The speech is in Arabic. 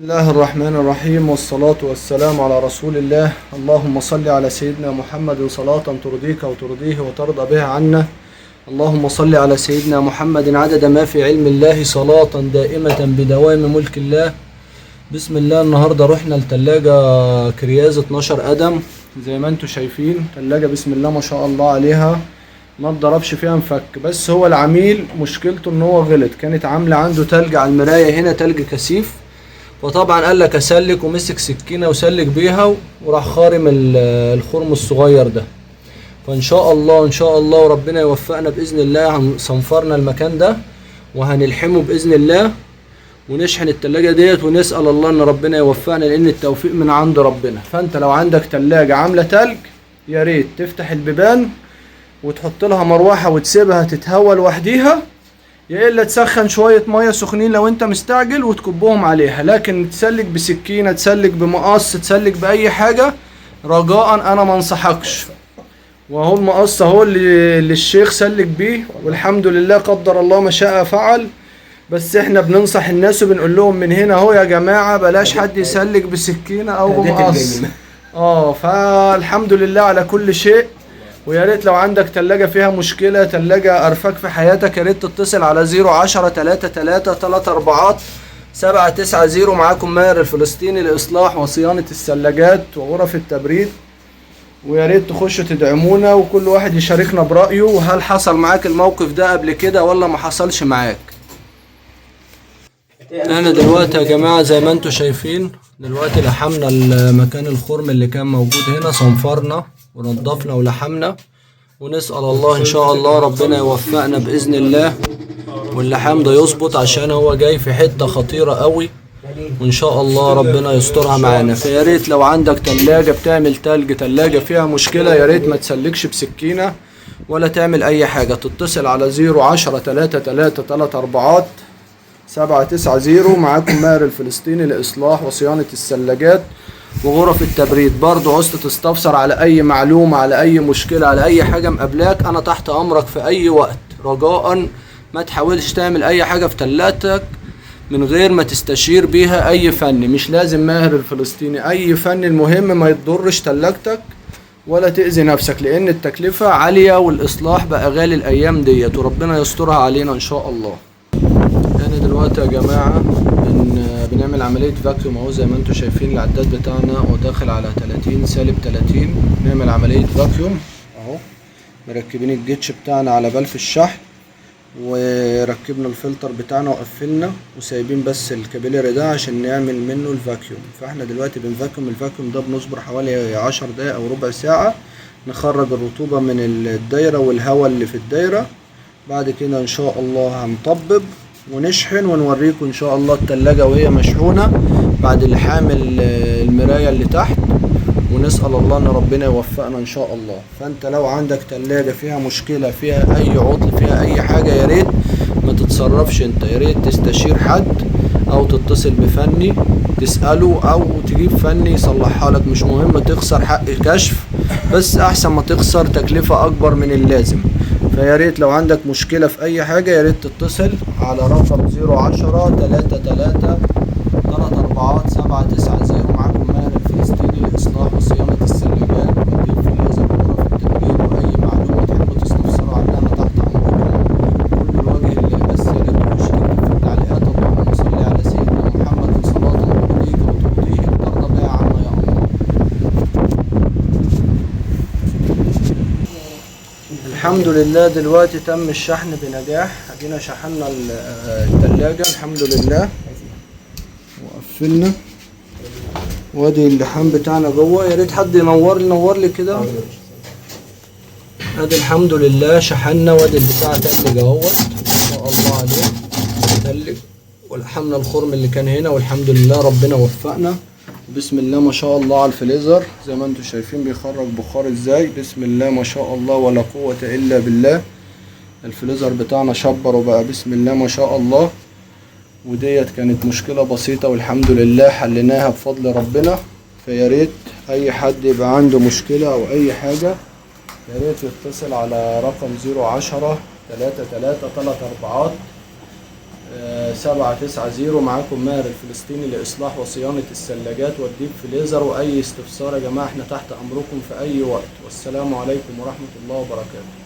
بسم الله الرحمن الرحيم والصلاة والسلام على رسول الله. اللهم صل على سيدنا محمد صلاة ترضيك وترضيه وترضى بها عنا. اللهم صل على سيدنا محمد عدد ما في علم الله صلاة دائمة بدوام ملك الله. بسم الله. النهاردة رحنا لتلاجة كرياز 12 قدم زي ما انتم شايفين. تلاجة بسم الله ما شاء الله عليها، ما اتضربش فيها مفك، بس هو العميل مشكلته ان هو غلط. كانت عاملة عنده تلج على المراية هنا، تلج كثيف، وطبعا قال لك اسلك ومسك سكينه وسلك بيها وراح خارم الخرم الصغير ده. فان شاء الله وربنا يوفقنا باذن الله، صنفرنا المكان ده وهنلحمه باذن الله ونشحن التلاجة ديت ونسأل الله ان ربنا يوفقنا، لان التوفيق من عند ربنا. فانت لو عندك تلاجة عاملة تلج يا ريت تفتح البيبان وتحط لها مروحة وتسيبها تتهوى لوحديها، يا الا تسخن شويه ميه سخنين لو انت مستعجل وتكبهم عليها. لكن تسلك بسكينه، تسلك بمقص، تسلك باي حاجه، رجاء انا ما انصحكش. وهو المقص اهو اللي الشيخ سلك بيه، والحمد لله قدر الله ما شاء فعل. بس احنا بننصح الناس وبنقول لهم من هنا اهو يا جماعه بلاش حد يسلك بسكينه او بمقص. فالحمد لله على كل شيء. ويا ريت لو عندك تلاجة فيها مشكلة، تلاجة قرفاك في حياتك، يا ريت تتصل على 010-33-34-790. معاكم ماهر الفلسطيني لإصلاح وصيانة الثلاجات وغرف التبريد. ويا ريت تخشوا تدعمونا وكل واحد يشاركنا برأيه، وهل حصل معاك الموقف ده قبل كده ولا ما حصلش معاك. انا دلوقتي يا جماعة زي ما انتم شايفين، دلوقتي لحمنا المكان الخرم اللي كان موجود هنا، صنفرنا ونضفنا ولحمنا، ونسأل الله ان شاء الله ربنا يوفقنا بإذن الله واللحام ده يظبط، عشان هو جاي في حتة خطيرة قوي، وان شاء الله ربنا يسترها معانا. فيا ريت لو عندك تلاجة بتعمل تلج، تلاجة فيها مشكلة، يا ريت ما تسلكش بسكينة ولا تعمل اي حاجة. تتصل على 010-33-34-790. معاكم ماهر الفلسطيني لإصلاح وصيانة الثلاجات وغرف التبريد. برضو عوزت تستفسر على اي معلومة، على اي مشكلة، على اي حاجة مقابلاك، انا تحت امرك في اي وقت. رجاء ما تحاولش تعمل اي حاجة في تلاجتك من غير ما تستشير بيها اي فني. مش لازم ماهر الفلسطيني، اي فني، المهم ما يضرش تلاجتك ولا تأذي نفسك، لان التكلفة عالية والاصلاح بقى غالي الايام ديت، وربنا يسترها علينا ان شاء الله. انا دلوقتي يا جماعة بنعمل عملية فاكيوم اهو، زي ما انتم شايفين العداد بتاعنا وداخل على 30-30. نعمل عملية فاكيوم اهو. مركبين الجيتش بتاعنا على بلف الشحن، وركبنا الفلتر بتاعنا وقفلنا، وسايبين بس الكابيلاري ده عشان نعمل منه الفاكيوم. فاحنا دلوقتي بنفاكيوم. الفاكيوم ده بنصبر حوالي 10 دقايق او ربع ساعة، نخرج الرطوبة من الدايرة والهواء اللي في الدايرة. بعد كده ان شاء الله هنطبب ونشحن ونوريكم ان شاء الله التلاجة وهي مشحونة بعد لحام المراية اللي تحت، ونسأل الله ان ربنا يوفقنا ان شاء الله. فانت لو عندك تلاجة فيها مشكلة، فيها اي عطل، فيها اي حاجة، يا ريت ما تتصرفش انت، يا ريت تستشير حد او تتصل بفني تسأله، او تجيب فني يصلحها لك. مش مهم تخسر حق كشف، بس احسن ما تخسر تكلفة اكبر من اللازم. فيا ريت لو عندك مشكلة في أي حاجة، يا ريت تتصل على رقم 010-33-34-790. معاكم ماهر الفلسطيني لإصلاح وصيانة الثلاجات والتكييف في الغاز وغرف التبريد. وأي معلومة تحبوا تستفسروا عنها أنا تحت أمركم. كل الوجه اللي بس يا ريت تخش تكتب في التعليقات اللهم صل على سيدنا محمد صلاة ترضيك وترضيه وترضى بها عنا يا الله. الحمد لله دلوقتي تم الشحن بنجاح. ادينا شحنا التلاجة الحمد لله وقفلنا، وادي اللحام بتاعنا جوه. يا ريت حد ينور لي كده. ادي الحمد لله شحنا، وادي البتاع تلج اهوت ما شاء الله عليه تلج، ولحمنا الخرم اللي كان هنا والحمد لله ربنا وفقنا. بسم الله ما شاء الله على الفليزر، زي ما انتم شايفين بيخرج بخار ازاي. بسم الله ما شاء الله ولا قوة الا بالله. الفليزر بتاعنا شبر وبقى بسم الله ما شاء الله. وديت كانت مشكلة بسيطة والحمد لله حليناها بفضل ربنا. فيا ريت اي حد يبقى عنده مشكلة او اي حاجة، يا ريت يتصل على رقم 010-33-34 790. معاكم ماهر الفلسطيني لإصلاح وصيانة الثلاجات والديب فريزر. وأي استفسار يا جماعة احنا تحت أمركم في أي وقت. والسلام عليكم ورحمة الله وبركاته.